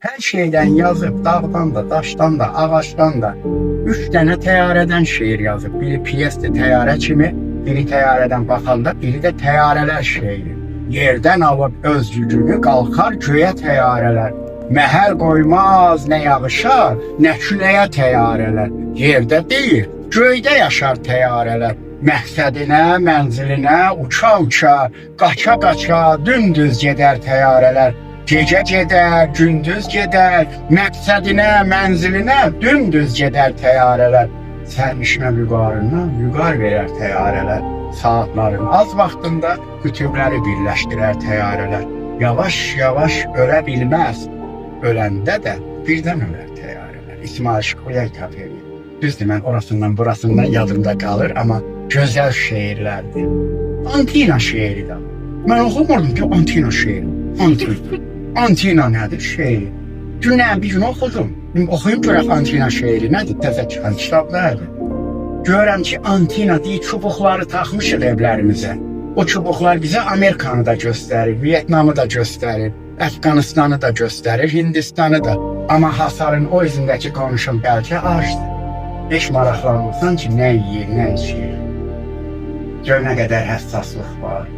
Her şeyden yazıp, dağdan da, daşdan da, ağaçtan da 3 tane təyyarədən şeir yazıb. Biri piyesdir təyyarə kimi, biri təyyarədən baxanda, biri də təyyarələr şeiri. Yerdən alıb öz gücünü qalxar göyə təyyarələr. Məhəl qoymaz nə yağışa, nə küləyə təyyarələr. Yerdə deyil, göydə yaşar təyyarələr. Məqsədinə, mənzilinə uça-uça, qaça-qaça dümdüz gedər təyyarələr. Gecə gedər, gündüz gedər, məqsədinə, mənzilinə dümdüz gedər təyyarələr. Sərnişinə vüqarından vüqar verər təyyarələr. Saatların az vaxtında qütubları birləşdirər təyyarələr. Yavaş-yavaş ölə bilməz, öləndə də birdən ölər təyyarələr. İsmail Şıklıya ithaf edir. Düzdür, mən orasından burasından yadımda qalır, amma gözəl şeirlərdir. Antina şeiri də. Mən oxumurdum ki, Antina şeiri. Antina. Antina nədir? Şeir. Günən bir gün oxudum. Oxuyum görək Antina şeiri nədir? Təzə çıxan kitablardır. Görürəm ki, Antina deyir, çubuqları taxmışıq evlərimizə. O çubuqlar bizə Amerikanı da göstərir, Vietnamı da göstərir, Əfqanistanı da göstərir, Hindistanı da. Amma hasarın o izindəki qonşum bəlkə acdır. Heç maraqlanmırsan ki, nə yiyir, nə içir. Gör nə qədər həssaslıq var.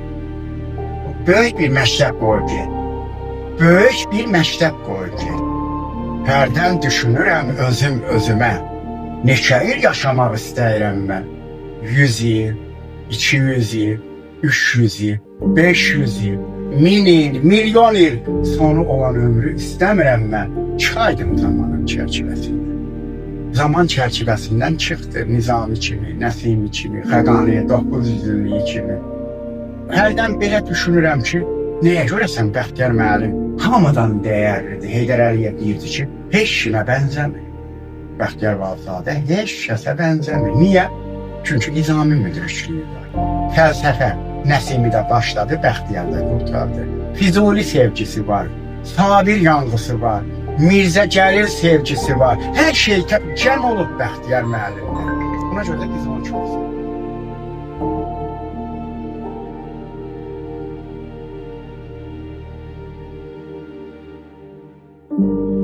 Böyük bir məktəb qoyub get. Böyük bir məktəb qoyub get. Hərdən düşünürəm özüm özümə. Neçə il yaşamaq istəyirəm mən? 100 il, 200 il, 300 il, 500 il, 1000 il, milyon il sonu olan ömrü istəmirəm mən. Çıxaydım zamanın çərçivəsində. Zaman çərçivəsindən çıxdı Nizami kimi, Nəsimi kimi, Xəqani 900 illiyi kimi. Hərdən belə düşünürəm ki, nəyə görəsən Bəxtiyar müəllim hamıdan dəyərlidir. Heydər Əliyev deyirdi ki, heç kimə bənzəmir. Bəxtiyar Vahabzadə heç kəsə bənzəmir. Niyə? Çünki Nizami müdrikliyi var. Fəlsəfə Nəsimi də başladı, Bəxtiyar da qurtardı. Füzuli sevgisi var, Sabir yanğısı var, Mirzə Cəlil sevgisi var. Hər şey cəm olub Bəxtiyar müəllimdə. Buna görə də biz onu çox sevirik. Thank you.